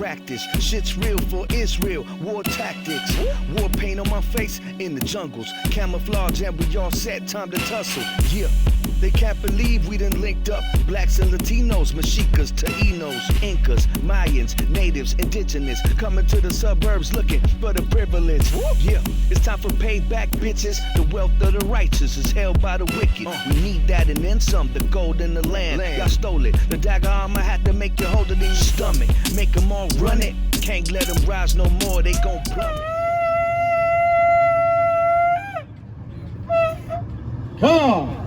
practice. Shit's real for Israel, war tactics. War paint on my face in the jungles. Camouflage and we all set, time to tussle. Yeah. They can't believe we done linked up blacks and Latinos, Mexicas, Taínos, Incas, Mayans, natives, indigenous, coming to the suburbs looking for the privilege. Yeah, it's time for payback, bitches. The wealth of the righteous is held by the wicked. We need that and then some, the gold in the land. Y'all stole it. The dagger armor had to make you hold it in your stomach. Make them all run it. Can't let them rise no more, they gon' plummet. Come!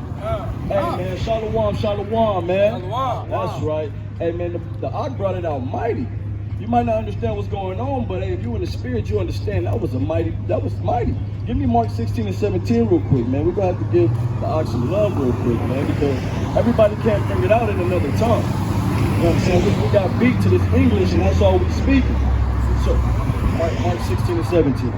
Hey man, shalom, shalom, man. Shalom. That's right. Hey man, the Ak brought it out mighty. You might not understand what's going on, but hey, if you in the spirit, you understand that was mighty. Give me Mark 16 and 17 real quick, man. We're gonna have to give the Ak some love real quick, man, because everybody can't bring it out in another tongue. You know what I'm saying? We got beat to this English, and that's all we speaking. So, Mark 16 and 17.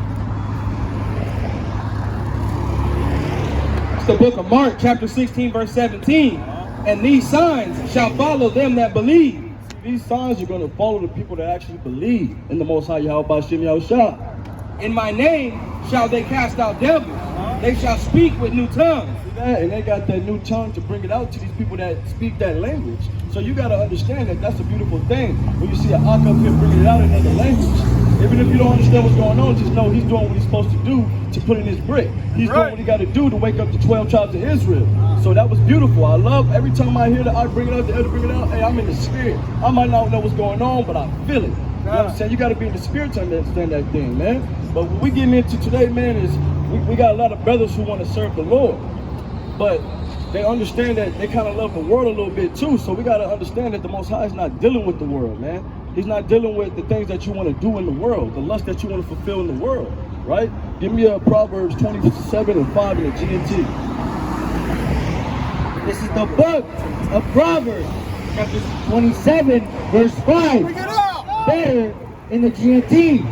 It's the book of Mark, chapter 16, verse 17. And these signs shall follow them that believe. These signs are going to follow the people that actually believe in the Most High Yahawah. In my name shall they cast out devils. They shall speak with new tongues. See that? And they got that new tongue to bring it out to these people that speak that language. So you got to understand that that's a beautiful thing. When you see an Ak up here bringing it out in another language, even if you don't understand what's going on, just know he's doing what he's supposed to do to put in his brick. He's doing what he got to do to wake up the 12 tribes of Israel. So that was beautiful. I love every time I hear the Ak bring it out, the elder bring it out, hey, I'm in the spirit. I might not know what's going on, but I feel it. You know what I'm saying? You got to be in the spirit to understand that thing, man. But what we getting into today, man, is we got a lot of brothers who want to serve the Lord. But they understand that they kind of love the world a little bit too. So we got to understand that the Most High is not dealing with the world, man. He's not dealing with the things that you want to do in the world, the lust that you want to fulfill in the world, right? Give me a Proverbs 27 and 5 in the GNT. This is the book of Proverbs, chapter 27, verse 5. Better in the GNT,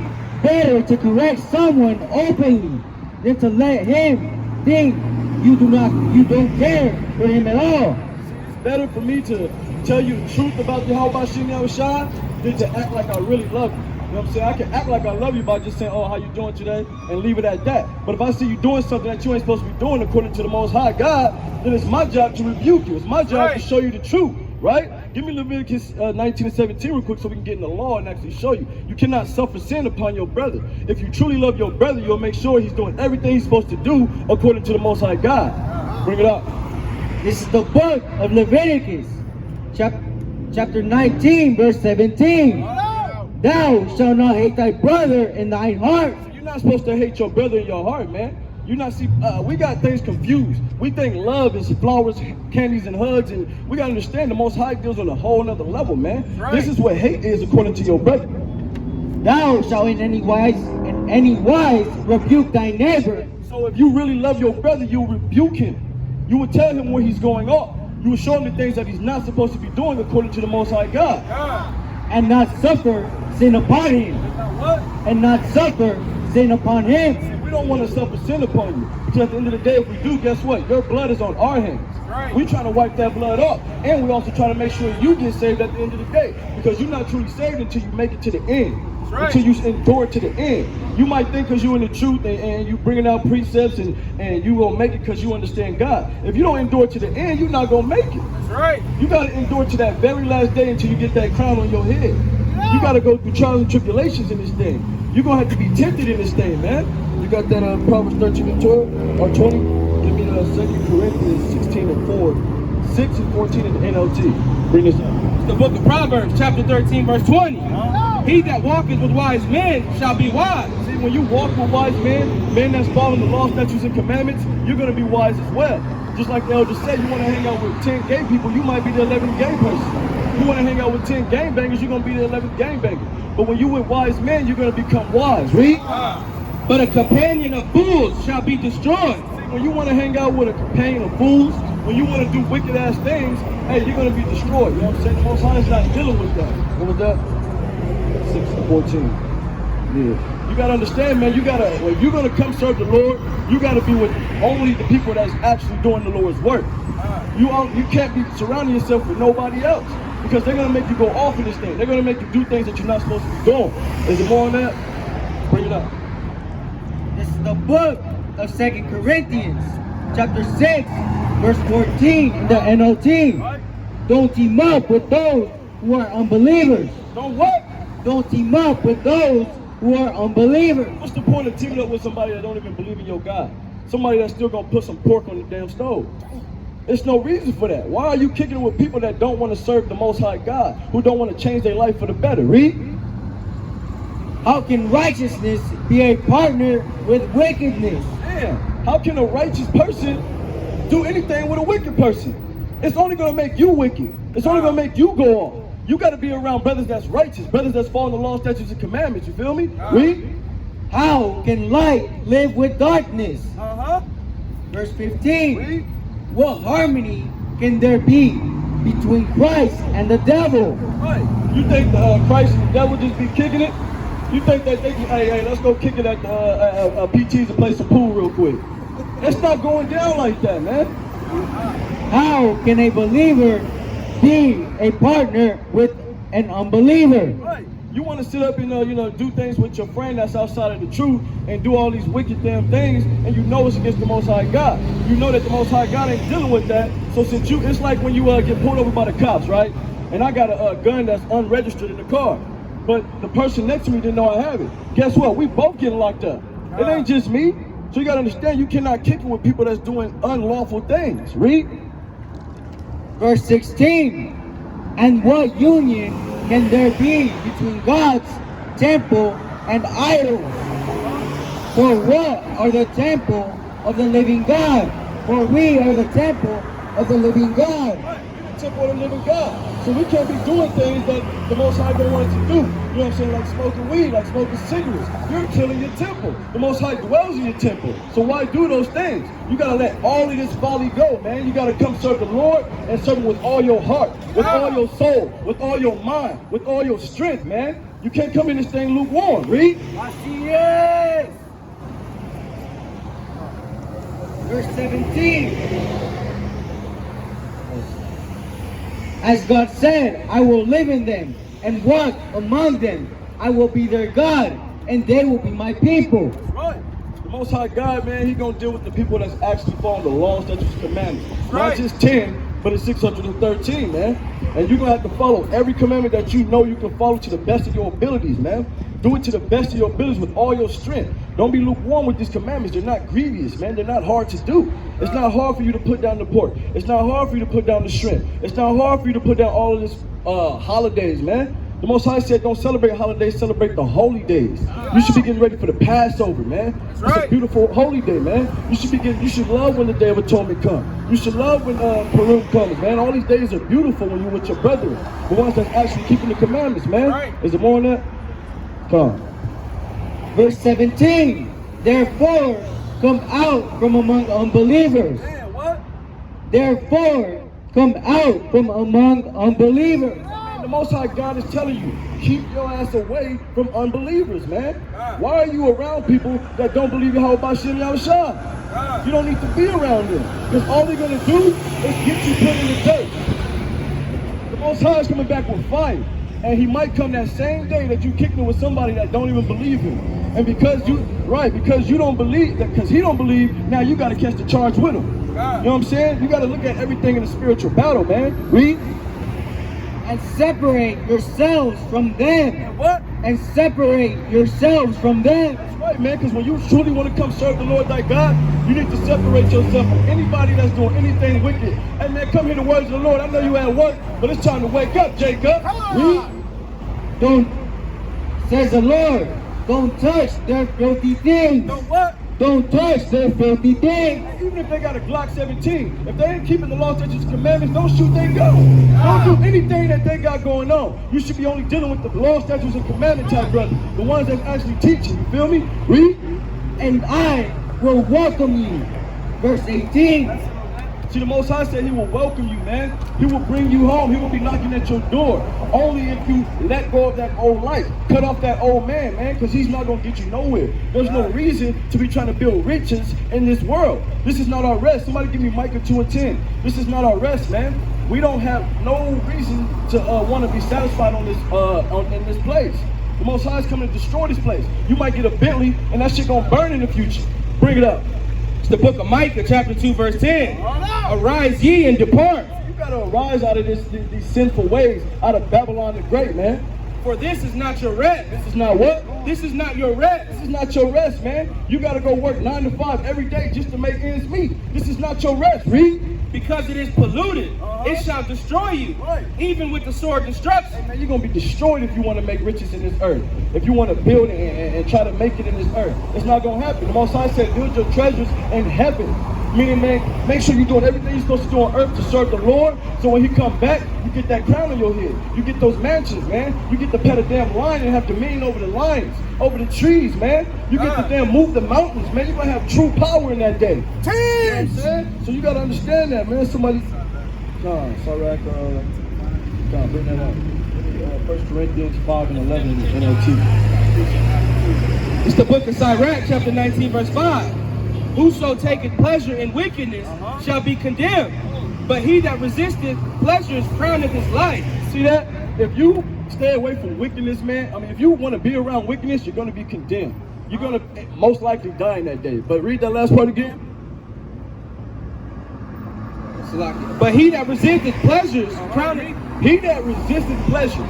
better to correct someone openly than to let him think you don't care for him at all. It's better for me to tell you the truth about Yahawah than to act like I really love you. You know what I'm saying? I can act like I love you by just saying, oh, how you doing today? And leave it at that. But if I see you doing something that you ain't supposed to be doing according to the Most High God, then it's my job to rebuke you. It's my job to show you the truth, right? Give me Leviticus 19 and 17 real quick so we can get in the law and actually show you. You cannot suffer sin upon your brother. If you truly love your brother, you'll make sure he's doing everything he's supposed to do according to the Most High God. Bring it up. This is the book of Leviticus, chapter 19, verse 17. Thou shalt not hate thy brother in thine heart. You're not supposed to hate your brother in your heart, man. You not see, we got things confused. We think love is flowers, candies, and hugs, and we gotta understand the Most High deals on a whole nother level, man. This is what hate is according to your brother. Thou shalt in any wise rebuke thy neighbor. So if you really love your brother, you'll rebuke him. You will tell him where he's going off. You will show him the things that he's not supposed to be doing according to the Most High God. And not suffer sin upon him. And not suffer sin upon him. We don't want to suffer sin upon you. Because at the end of the day, if we do, guess what? Your blood is on our hands. We trying to wipe that blood off. And we also trying to make sure you get saved at the end of the day. Because you're not truly saved until you make it to the end. Until you endure to the end. You might think because you're in the truth and you bringing out precepts and you gonna make it because you understand God. If you don't endure to the end, you're not gonna make it. You gotta endure to that very last day until you get that crown on your head. You gotta go through trials and tribulations in this thing. You're gonna have to be tempted in this thing, man. You got that Proverbs 13 and 12 or 20? Give me 2 Corinthians 16 and 4, 6 and 14 in the NLT. Bring this up. It's the book of Proverbs, chapter 13, verse 20. He that walketh with wise men shall be wise. See, when you walk with wise men that's following the law, statutes, and commandments, you're going to be wise as well. Just like the elder said, you want to hang out with 10 gay people, you might be the 11th gay person. You want to hang out with 10 gang bangers, you're going to be the 11th gang banger. But when you with wise men, you're going to become wise. Read. But a companion of fools shall be destroyed. See, when you want to hang out with a companion of fools, when you want to do wicked ass things, hey, you're going to be destroyed. You know what I'm saying? The Most High is not dealing with that. What was that? 6 to 14. Yeah. You gotta understand, man, if you're gonna come serve the Lord, you gotta be with only the people that's actually doing the Lord's work. You can't be surrounding yourself with nobody else. Because they're going to make you go off of this thing. They're going to make you do things that you're not supposed to be doing. Is there more on that? Bring it up. This is the book of 2 Corinthians, chapter 6, verse 14 in the NLT. Right? Don't team up with those who are unbelievers. Don't what? Don't team up with those who are unbelievers. What's the point of teaming up with somebody that don't even believe in your God? Somebody that's still going to put some pork on the damn stove. There's no reason for that. Why are you kicking it with people that don't want to serve the Most High God, who don't want to change their life for the better? Read. How can righteousness be a partner with wickedness? Damn, how can a righteous person do anything with a wicked person? It's only going to make you wicked. It's only going to make you go off. You got to be around brothers that's righteous, brothers that's following the law, statutes, and commandments. You feel me? Read. How can light live with darkness? Uh-huh. Verse 15. Read. What harmony can there be between Christ and the devil? Right. You think Christ and the devil just be kicking it? You think that they can, hey, let's go kick it at the PTs and play some pool real quick. It's not going down like that, man. How can a believer be a partner with an unbeliever? Right. You want to sit up and do things with your friend that's outside of the truth and do all these wicked damn things, and you know it's against the Most High God. You know that the Most High God ain't dealing with that. So since it's like when you get pulled over by the cops, right? And I got a gun that's unregistered in the car, but the person next to me didn't know I have it. Guess what? We both getting locked up. It ain't just me. So you gotta understand, you cannot kick it with people that's doing unlawful things. Read. Verse 16. And what union can there be between God's temple and idols? For what are the temple of the living God? For we are the temple of the living God. The temple of the living God. So we can't be doing things that the Most High don't want us to do. You know what I'm saying? Like smoking weed, like smoking cigarettes. You're killing your temple. The Most High dwells in your temple. So why do those things? You gotta let all of this folly go, man. You gotta come serve the Lord and serve Him with all your heart, with all your soul, with all your mind, with all your strength, man. You can't come in this thing lukewarm. Read. Yes. Verse 17. As God said, I will live in them and walk among them. I will be their God, and they will be my people. That's right. The Most High God, man, He gonna deal with the people that's actually following the laws, statutes, and commandments. Not just 10, but it's 613, man. And you're gonna have to follow every commandment that you know you can follow to the best of your abilities, man. Do it to the best of your abilities with all your strength. Don't be lukewarm with these commandments. They're not grievous, man. They're not hard to do. It's not hard for you to put down the pork. It's not hard for you to put down the shrimp. It's not hard for you to put down all of this holidays, man. The Most High said don't celebrate holidays, celebrate the holy days. You should be getting ready for the Passover, man. It's a beautiful holy day, man. You should love when the Day of Atonement comes. You should love when Purim comes, man. All these days are beautiful when you're with your brethren, the ones that's actually keeping the commandments, man. Is there more on that? Come. Verse 17. Therefore, come out from among unbelievers. Man, what? Therefore, come out from among unbelievers. The Most High God is telling you, keep your ass away from unbelievers, man. Why are you around people that don't believe in Yahawah Yahshua? You don't need to be around them, because all they're going to do is get you put in the dirt. The Most High is coming back with fire, and He might come that same day that you kicked it with somebody that don't even believe Him. And because you don't believe, because he don't believe, now you got to catch the charge with him. You know what I'm saying? You got to look at everything in a spiritual battle, man. Read. And separate yourselves from them. And what? And separate yourselves from them. That's right, man, because when you truly want to come serve the Lord thy God, you need to separate yourself from anybody that's doing anything wicked. Hey, man, come hear the words of the Lord. I know you at work, but it's time to wake up, Jacob. Read. Don't, says the Lord, don't touch their filthy things. Don't what? Don't touch their filthy things. Even if they got a Glock 17, if they ain't keeping the law, statutes, and commandments, don't shoot their gun. Don't do anything that they got going on. You should be only dealing with the law, statutes, and commandment type brothers, the ones that's actually teaching. You feel me? Read. And I will welcome you. Verse 18. See, the Most High said He will welcome you, man. He will bring you home. He will be knocking at your door. Only if you let go of that old life. Cut off that old man, because he's not going to get you nowhere. There's no reason to be trying to build riches in this world. This is not our rest. Somebody give me Micah 2:10. This is not our rest, man. We don't have no reason to want to be satisfied on this in this place. The Most High is coming to destroy this place. You might get a Bentley, and that shit gonna burn in the future. Bring it up. It's the book of Micah, chapter 2, verse 10. Arise ye and depart. You gotta arise out of these sinful ways, out of Babylon the Great, man. For this is not your rest. This is not what? This is not your rest. This is not your rest, man. You gotta go work 9 to 5 every day just to make ends meet. This is not your rest. Read. Because it is polluted, it shall destroy you, Right. even with the sword destruction. Hey, man, you're gonna be destroyed if you want to make riches in this earth. If you want to build and try to make it in this earth, it's not gonna happen. The Most High said, build your treasures in heaven. Meaning, man, make sure you're doing everything you're supposed to do on earth to serve the Lord. So when He come back, you get that crown on your head. You get those mansions, man. You get to pet a damn lion and have dominion over the lions, over the trees, man. You get to damn move the mountains, man. You're gonna have true power in that day. You know what I'm saying? So you gotta understand that, man. Somebody, John, Sirach, John, bring that up. 1 Corinthians 5 and 11 in the NLT. It's the book of Sirach, chapter 19, verse 5. Whoso taketh pleasure in wickedness shall be condemned, but he that resisteth pleasures crowneth his life. See that? If you stay away from wickedness, man, I mean, if you want to be around wickedness, you're going to be condemned. You're going to most likely die in that day. But read that last part again. But he that resisteth pleasures crowneth. He that resisteth pleasure,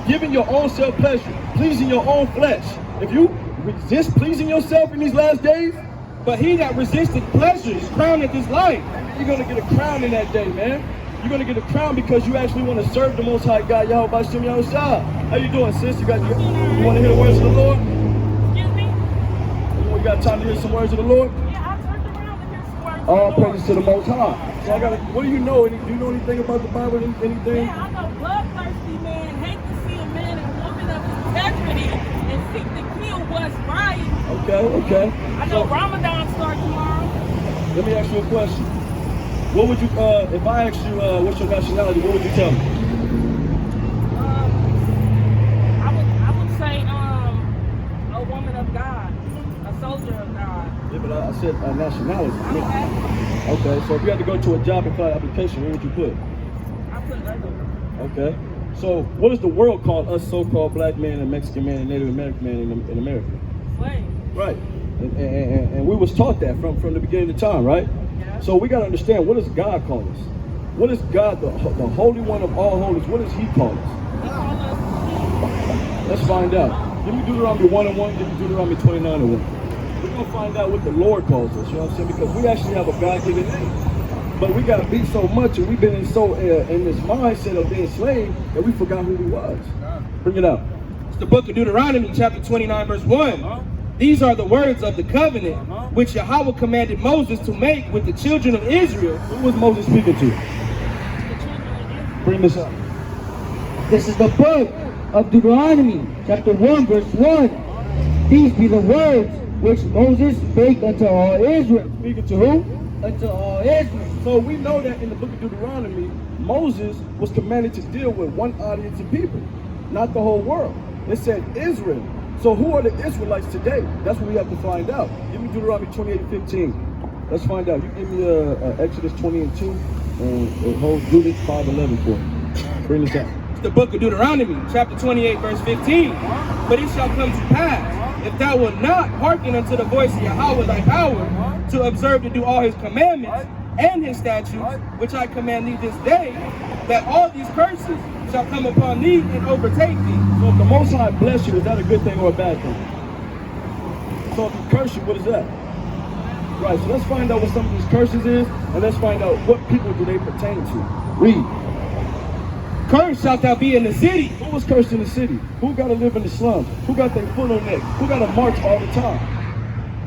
giving your own self pleasure, pleasing your own flesh. If you resist pleasing yourself in these last days, But he that resisteth pleasures crowneth his life. you're going to get a crown in that day, man. You're going to get a crown because you actually want to serve the Most High God, Yahawah Shem Yahushua. How you doing, sis? You want to hear the words of the Lord? Excuse me? You got time to hear some words of the Lord? Yeah, I turned around to hear some words. All praises to the Most High. So I got. What do you know? Do you know anything about the Bible? Anything? Yeah, I know bloodthirsty men hate to see a man and woman of integrity and seek to kill what's right. Okay. I know Ramadan starts tomorrow. Let me ask you a question. What would you, if I asked you, what's your nationality? What would you tell me? I would say a woman of God, a soldier of God. Yeah, but I said nationality. Okay. Okay. So if you had to go to a job and fill out an application, what would you put? I put other. Okay. So what does the world call us so-called black men and Mexican men and Native American men in America? Slave. Right. And we was taught that from the beginning of time, right? Yeah. So we got to understand, what does God call us? What is God, the Holy One of all holies, what does He call us? They call us Let's find out. Give me Deuteronomy 1:1, give me Deuteronomy 29:1. We're going to find out what the Lord calls us, you know what I'm saying? Because we actually have a God-given name. But we got beat so much and we've been in this mindset of being slaves that we forgot who we was. Bring it up. It's the book of Deuteronomy, chapter 29, verse 1. These are the words of the covenant which Yahawah commanded Moses to make with the children of Israel. Who was Moses speaking to? Bring this up. This is the book of Deuteronomy, chapter 1, verse 1. These be the words which Moses spake unto all Israel. Speaking to who? Unto all Israel. So we know that in the book of Deuteronomy, Moses was commanded to deal with one audience of people, not the whole world. It said Israel. So who are the Israelites today? That's what we have to find out. Give me Deuteronomy 28:15. Let's find out. You give me Exodus 20:2 and it holds Judith 5:11 for me. Bring this out. It's the book of Deuteronomy, chapter 28, verse 15. But it shall come to pass, if thou wilt not hearken unto the voice of Yahawah thy power, to observe to do all His commandments and His statutes, which I command thee this day, that all these curses shall come upon thee and overtake thee. So if the Most High bless you, is that a good thing or a bad thing? So if He curse you, what is that? Right, so let's find out what some of these curses is, and let's find out what people do they pertain to. Read. Cursed shalt thou be in the city. Who was cursed in the city? Who got to live in the slums? Who got their foot on neck? Who got to march all the time?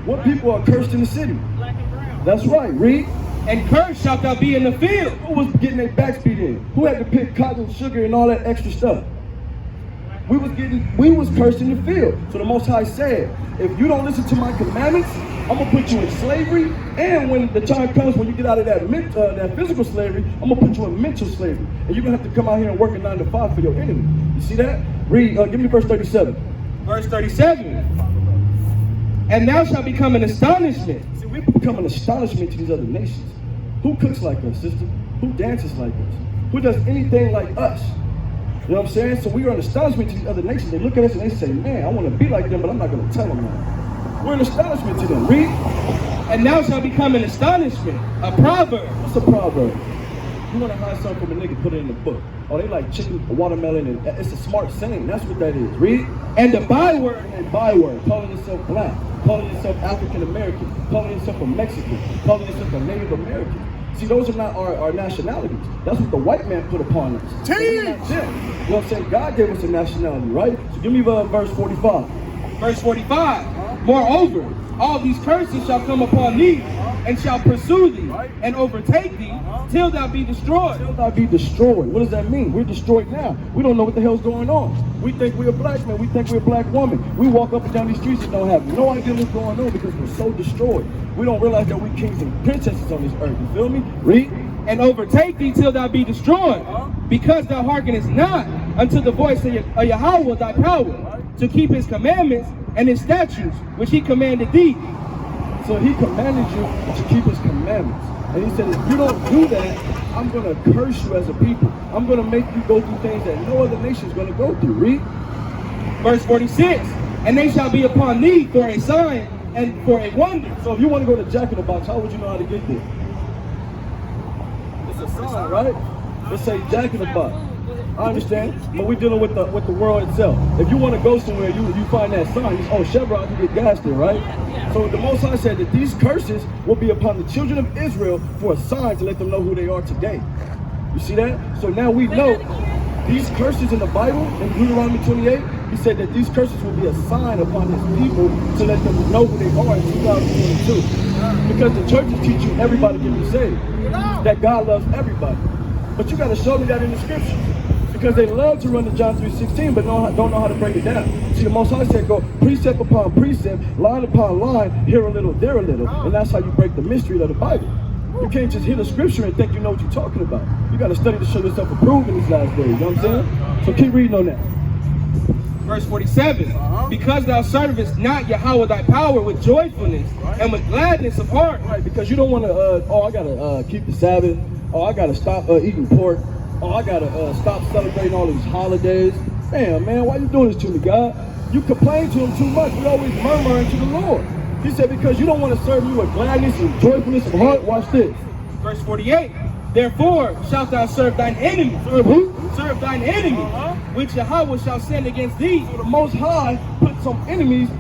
What people are cursed in the city? black and brown. That's right, read. And cursed shalt thou be in the field. Who was getting their backs beat in? Who had to pick cotton, sugar, and all that extra stuff? We was cursed in the field. So the Most High said, if you don't listen to my commandments, I'm gonna put you in slavery, and when the time comes when you get out of that physical slavery, I'm gonna put you in mental slavery, and you're gonna have to come out here and work a 9 to 5 for your enemy. You see that? Read. Give me verse 37. Verse 37. And thou shalt become an astonishment. See, we become an astonishment to these other nations. Who cooks like us, sister? Who dances like us? who does anything like us. You know what I'm saying? So we are an astonishment to these other nations. They look at us and they say, man, I want to be like them, but I'm not going to tell them that. We're an astonishment to them. Read. And thou shalt become an astonishment, a proverb. What's a proverb? You want to hide something from a nigga, put it in the book. Oh, they like chicken, watermelon, and it's a smart saying. That's what that is. Read. And the byword. And byword, calling yourself black, calling yourself African American, calling yourself a Mexican, calling yourself a Native American. See, those are not our nationalities. That's what the white man put upon us. So you know what I'm saying? God gave us a nationality, right? So give me verse 45. Verse 45. Moreover, all these curses shall come upon thee, and shall pursue thee, and overtake thee, till thou be destroyed. Till thou be destroyed. What does that mean? We're destroyed now. We don't know what the hell's going on. We think we're a black man. We think we're a black woman. We walk up and down these streets and don't have no idea what's going on because we're so destroyed. We don't realize that we're kings and princesses on this earth. You feel me? Read. And overtake thee till thou be destroyed, because thou hearkenest not unto the voice of Yahawah thy power, to keep his commandments and his statutes, which he commanded thee. So he commanded you to keep his commandments. And he said, if you don't do that, I'm going to curse you as a people. I'm going to make you go through things that no other nation is going to go through. Read. Verse 46. And they shall be upon thee for a sign and for a wonder. So if you want to go to Jack in the Box, how would you know how to get there? It's a sign, right? Let's say Jack in the Box. I understand, but we're dealing with the world itself. If you want to go somewhere, you find that sign. Oh, Chevron, you get gas there, right? So the Most High said that these curses will be upon the children of Israel for a sign to let them know who they are today. You see that? So now we know these curses in the Bible, in Deuteronomy 28, he said that these curses will be a sign upon his people to let them know who they are in 2022. Because the churches teach you everybody can be saved, that God loves everybody. But you got to show me that in the scriptures. Because they love to run to John 3:16, but don't know how to break it down. See, the Most High said, go precept upon precept, line upon line, here a little, there a little. And that's how you break the mystery of the Bible. You can't just hit a scripture and think you know what you're talking about. You got to study to show yourself approved in these last days. You know what I'm saying? So keep reading on that. Verse 47. Because thou servest not Yahawah thy power with joyfulness and with gladness of heart. Right, because you don't want to, I got to keep the Sabbath. Oh, I got to stop eating pork. Oh, I got to stop celebrating all these holidays. Damn, man, why you doing this to me, God? You complain to him too much. We always murmuring to the Lord. He said, because you don't want to serve me with gladness and joyfulness of heart. Watch this. Verse 48. Therefore shalt thou serve thine enemy. Serve who? Serve thine enemy, which Yahawah shall send against thee. So the Most High put some enemies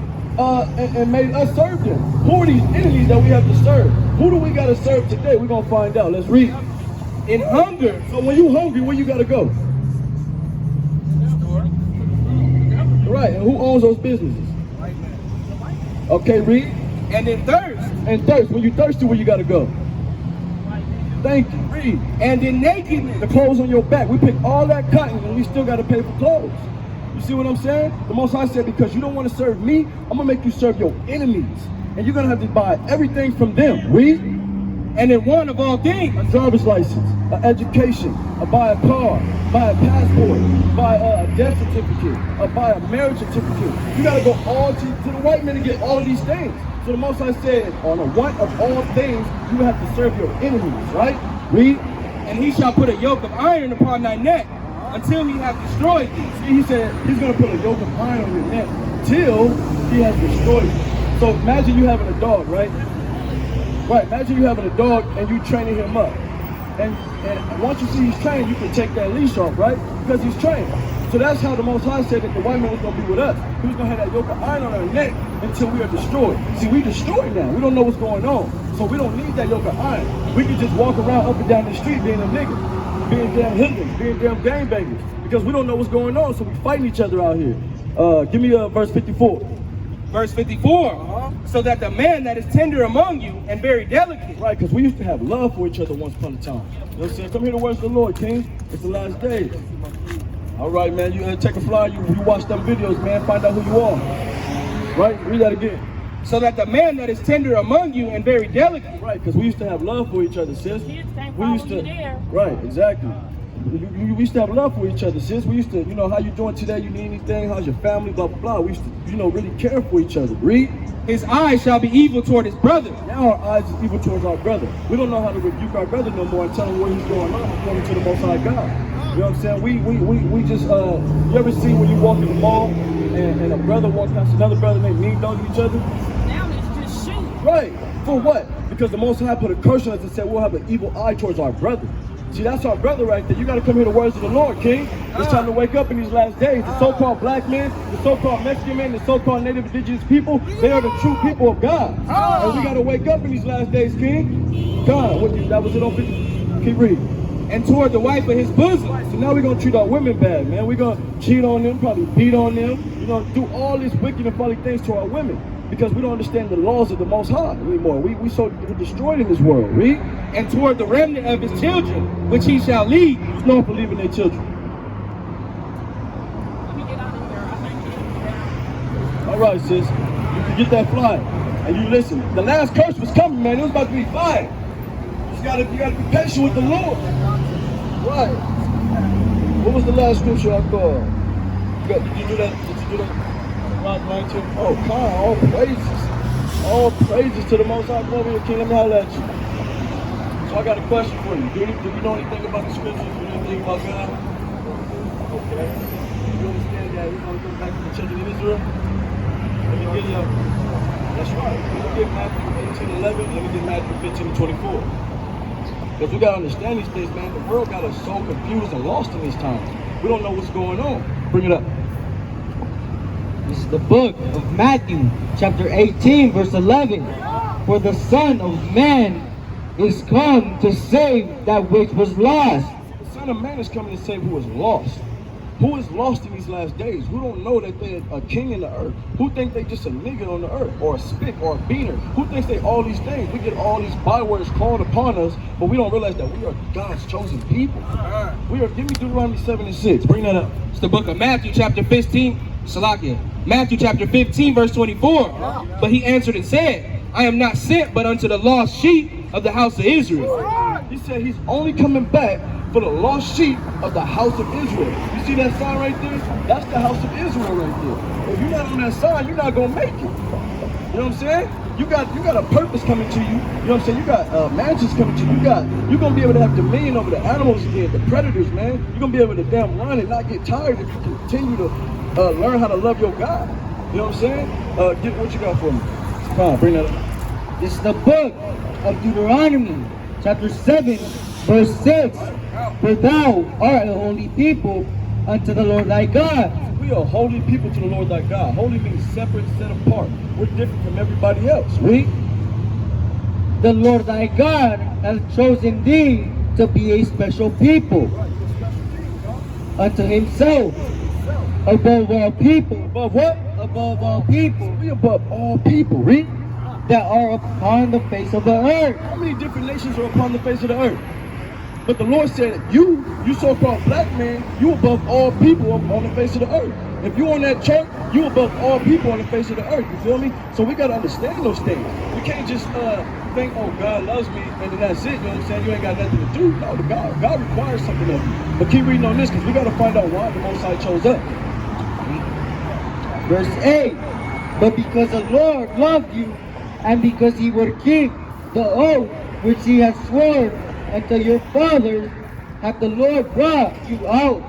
and made us serve them. Who are these enemies that we have to serve? Who do we got to serve today? We're going to find out. Let's read. In hunger. So when you hungry, where you got to go? Right, and who owns those businesses? Okay, read. And in thirst. And thirst. When you thirsty, where you got to go? Thank you. Read. And in nakedness. The clothes on your back. We pick all that cotton and we still got to pay for clothes. You see what I'm saying? The Most High said, because you don't want to serve me, I'm going to make you serve your enemies. And you're going to have to buy everything from them. Read. And in want of all things. A driver's license, an education, buy a car, buy a passport, buy a death certificate, buy a marriage certificate. You got to go all to the white man to get all of these things. So the Most High said, on a want of all things, you have to serve your enemies, right? Read. And he shall put a yoke of iron upon thy neck until he hath destroyed thee. See, he said he's going to put a yoke of iron on your neck till he has destroyed you. So imagine you having a dog, right? Right, imagine you having a dog and you training him up. And once you see he's trained, you can take that leash off, right? Because he's trained. So that's how the Most High said that the white man was going to be with us. He was going to have that yoke of iron on our neck until we are destroyed. See, we destroyed now. We don't know what's going on. So we don't need that yoke of iron. We can just walk around up and down the street being a nigga, being damn hoodlums, being damn gangbangers. Because we don't know what's going on, so we fighting each other out here. Give me verse 54. Verse 54, so that the man that is tender among you and very delicate. Right, because we used to have love for each other once upon a time. You know what I'm saying? Come here to worship the Lord, King. It's the last day. All right, man, you take a fly, you watch them videos, man, find out who you are. Right, read that again. So that the man that is tender among you and very delicate. Right, because we used to have love for each other, sis. Kids can't We follow used to, you there. right, exactly. we used to have love for each other, sis. We used to, you know, how you doing today? You need anything? How's your family? Blah, blah, blah. We used to, you know, really care for each other. Read. His eyes shall be evil toward his brother. Now our eyes is evil towards our brother. We don't know how to rebuke our brother no more and tell him what he's going on according to the Most High God. You know what I'm saying? We just, you ever see when you walk in the mall and a brother walks past another brother and they mean dogging each other? Now it's just shoot. Right. For what? Because the Most High put a curse on us and said we'll have an evil eye towards our brother. See, that's our brother right there. You got to come hear the words of the Lord, King. It's time to wake up in these last days. The so-called black men, the so-called Mexican men, the so-called native indigenous people, they are the true people of God. And we got to wake up in these last days, King. God, that was it on 50. Keep reading. And toward the wife of his bosom. So now we're going to treat our women bad, man. We're going to cheat on them, probably beat on them. We're going to do all these wicked and folly things to our women. Because we don't understand the laws of the Most High anymore. We're destroyed in this world, read. And toward the remnant of his children, which he shall lead. There's no believe in their children. Let me get out of here. I think All right, sis. You can get that fly. And you listen. The last curse was coming, man. It was about to be fire. You gotta be patient with the Lord. Right. What was the last scripture I called? Did you do that? Did you do that? Rock 19. Oh, come on. All praises. All praises to the Most High. Come over here, King. Let me holler at you. So I got a question for you. Do you know anything about the scriptures? Do you know anything about God? Okay. You understand that we're going to go back to the children of Israel? Let me get you. That's right. Let me get Matthew 18:11. Let me get Matthew 15:24. Because we got to understand these things, man. The world got us so confused and lost in these times. We don't know what's going on. Bring it up. This is the book of Matthew, chapter 18, verse 11. For the Son of Man is come to save that which was lost. The Son of Man is coming to save who is lost. Who is lost in these last days? Who don't know that they're a king in the earth? Who think they just a nigga on the earth, or a spick, or a beaner? Who thinks they all these things? We get all these bywords called upon us, but we don't realize that we are God's chosen people. We are. Give me Deuteronomy 7:6. Bring that up. It's the book of Matthew chapter 15. Salakia. Matthew chapter 15, verse 24. But he answered and said, I am not sent but unto the lost sheep of the house of Israel. He said he's only coming back for the lost sheep of the house of Israel. You see that sign right there? That's the house of Israel right there. If you're not on that sign, you're not gonna make it. You know what I'm saying? You got a purpose coming to you. You know what I'm saying? You got mansions coming to you. You're gonna be able to have dominion over the animals again, the predators, man. You're gonna be able to damn run and not get tired if you continue to learn how to love your God. You know what I'm saying? Get what you got for me. Come on, bring that up. This is the book of Deuteronomy, chapter 7, verse 6. For thou art a holy people unto the Lord thy God. We are holy people to the Lord thy God. Holy means separate, set apart. We're different from everybody else. Read. The Lord thy God hath chosen thee to be a special people unto himself, above all people. Above what? Above all people. We above all people. Read. That are upon the face of the earth. How many different nations are upon the face of the earth? But the Lord said, you so-called black man, you above all people on the face of the earth. If you on that chart, you above all people on the face of the earth. You feel me? So we got to understand those things. We can't just think, oh, God loves me, and then that's it. You know what I'm saying? You ain't got nothing to do. No, God requires something of you. But keep reading on this, because we got to find out why the Most High chose us. Verse 8. But because the Lord loved you, and because he would keep the oath which he has sworn unto your fathers, hath the Lord brought you out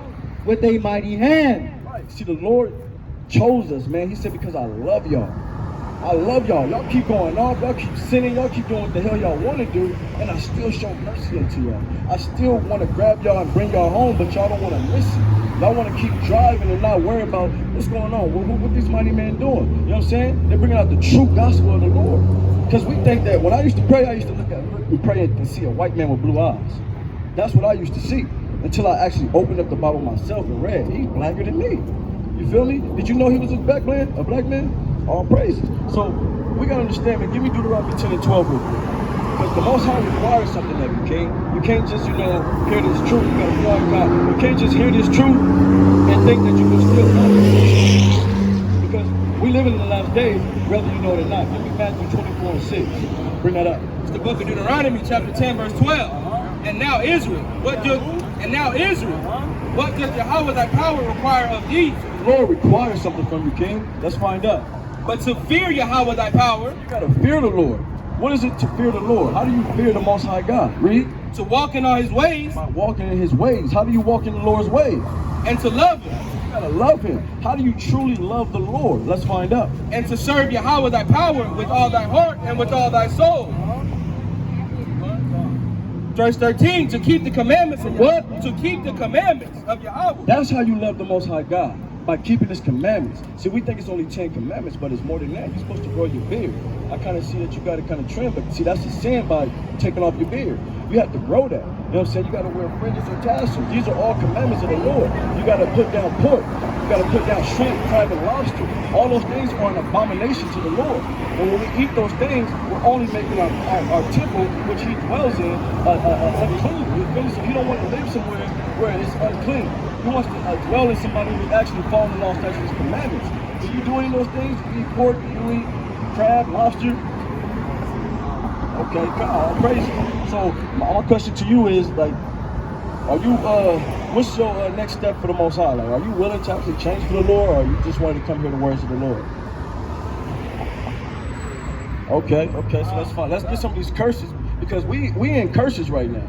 with a mighty hand. Right. See, the Lord chose us, man. He said, because I love y'all. I love y'all. Y'all keep going off. Y'all keep sinning. Y'all keep doing what the hell y'all want to do. And I still show mercy unto y'all. I still want to grab y'all and bring y'all home, but y'all don't want to listen. Y'all want to keep driving and not worry about what's going on. What these mighty men doing? You know what I'm saying? They're bringing out the true gospel of the Lord. Because we think that when I used to pray, I used to look and pray and see a white man with blue eyes. That's what I used to see. Until I actually opened up the Bible myself and read. He's blacker than me. You feel me? Did you know he was a black man? A black man? All praises. So we gotta understand, man. Give me Deuteronomy 10 and 12 real quick. Because the Most High requires something of you, King. You can't just, hear this truth. You gotta walk God. You can't just hear this truth and think that you can still know it. Because we live in the last days, whether you know it or not. Give me Matthew 24 and 6. Bring that up. It's the book of Deuteronomy chapter 10, verse 12. And now Israel, what And now Israel, what does Yahawah thy power require of thee? The Lord requires something from you, King. Let's find out. But to fear Yahawah thy power, You gotta fear the Lord. What is it to fear the Lord? How do you fear the Most High God? Read. to walk in all his ways, By walking in His ways. How do you walk in the Lord's ways? and to love him, You gotta love Him. How do you truly love the Lord? Let's find out. and to serve Yahawah thy power with all thy heart and with all thy soul. Verse 13, to keep the commandments of what? To keep the commandments of Yahawah. That's how you love the Most High God. By keeping His commandments. See, we think it's only 10 commandments, but it's more than that. You're supposed to grow your beard. I kind of see that you got to kind of trim, but see, that's a sin by taking off your beard. You have to grow that. You know what I'm saying? You got to wear fringes or tassels. These are all commandments of the Lord. You got to put down pork. You got to put down shrimp, crab, and lobster. All those things are an abomination to the Lord. And when we eat those things, we're only making our temple, which He dwells in, unclean. You feel me? So He don't want to live somewhere where it's unclean. He wants to dwell in somebody who's actually following the law, statutes, and commandments. Do you do any of those things? You eat pork, you eat crab, lobster? Okay, all praise. So my question to you is, like, are you what's your next step for the Most High? Like, are you willing to actually change for the Lord, or you just wanted to come hear the words of the Lord? Okay, so let's find. Let's get some of these curses, because we in curses right now,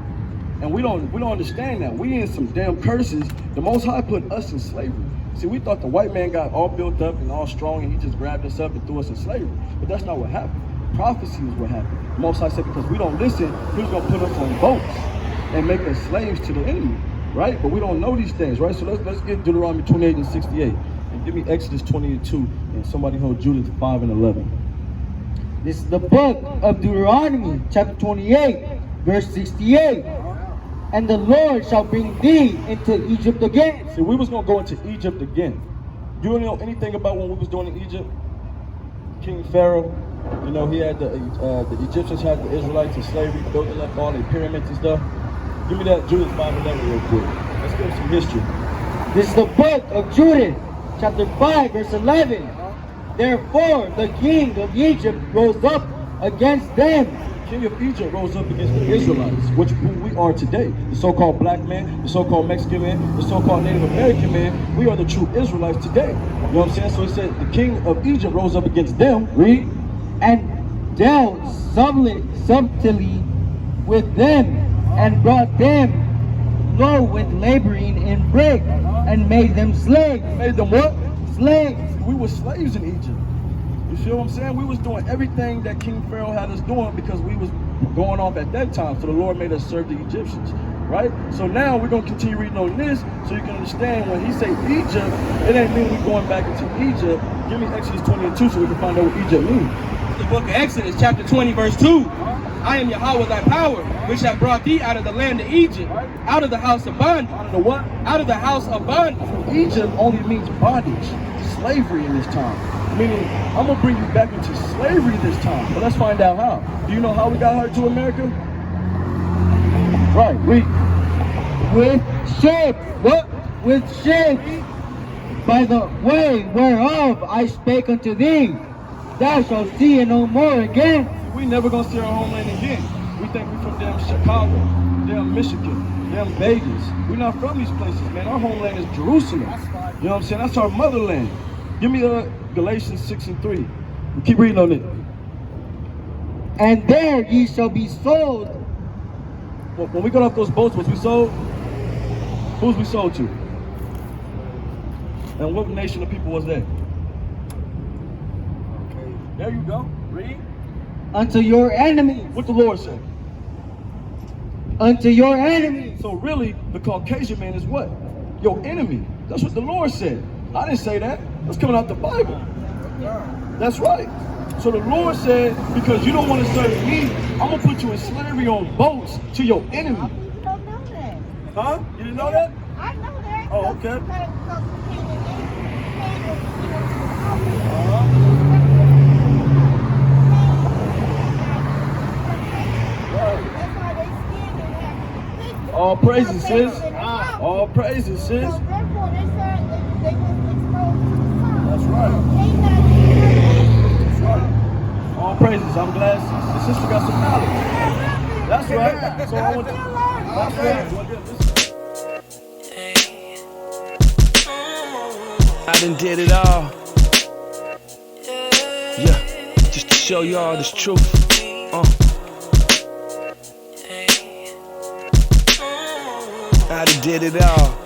and we don't understand that we in some damn curses. The Most High put us in slavery. See, we thought the white man got all built up and all strong, and he just grabbed us up and threw us in slavery, but that's not what happened. Prophecy is what happened. The Most High said, because we don't listen, He was going to put us on boats and make us slaves to the enemy, right? But we don't know these things, right? So let's get Deuteronomy 28 and 68. And give me Exodus 20 and 2, and somebody hold Judith 5 and 11. This is the book of Deuteronomy, chapter 28, verse 68. And the Lord shall bring thee into Egypt again. See, we was going to go into Egypt again. Do you know anything about when we was doing in Egypt? King Pharaoh, you know, he had the Egyptians had the Israelites in slavery, building up all their pyramids and stuff. Give me that Judith 5:11 real quick. Let's give some history. This is the book of Judith, chapter 5, verse 11. Therefore, the king of Egypt rose up against them. King of Egypt rose up against the Israelites, which who we are today. The so-called black man, the so-called Mexican man, the so-called Native American man. We are the true Israelites today. You know what I'm saying? So it said the king of Egypt rose up against them. Read. And dealt subtly with them, and brought them low with laboring in bread, and made them slaves. Made them what? Slaves. We were slaves in Egypt. You feel what I'm saying? We was doing everything that King Pharaoh had us doing because we was going off at that time. So the Lord made us serve the Egyptians, right? So now we're going to continue reading on this so you can understand when He say Egypt, it ain't mean we going back into Egypt. Give me Exodus 20 and 2 so we can find out what Egypt means. The book of Exodus, chapter 20, verse 2. I am Yahawah thy power, which have brought thee out of the land of Egypt, out of the house of bondage. Out of the what? Out of the house of bondage. Egypt only means bondage, slavery in this time. Meaning, I'm going to bring you back into slavery this time. But let's find out how. Do you know how we got her to America? Right, read. With ships. What? With ships. By the way whereof I spake unto thee, thou shalt see it no more again. We never going to see our homeland again. We think we're from damn Chicago, damn Michigan, damn Vegas. We're not from these places, man. Our homeland is Jerusalem. You know what I'm saying? That's our motherland. Give me Galatians 6 and 3. We keep reading on it. And there ye shall be sold. When we got off those boats, was we sold? Who's we sold to? And what nation of people was that? There you go. Read. Unto your enemies. What the Lord said. Unto your enemies. So really, the Caucasian man is what? Your enemy. That's what the Lord said. I didn't say that. That's coming out the Bible. That's right. So the Lord said, because you don't want to serve me, I'm going to put you in slavery on boats to your enemy. You don't know that. Huh? You didn't know that? I know that. Oh, okay. All praises, sis. All praises, sis. So therefore, they said they was exposed to the sun. That's right. They That's right. All praises. I'm glad the sister got some knowledge. That's right. So I want to. That's right. done did it all. Yeah, just to show y'all this truth. I done did it all.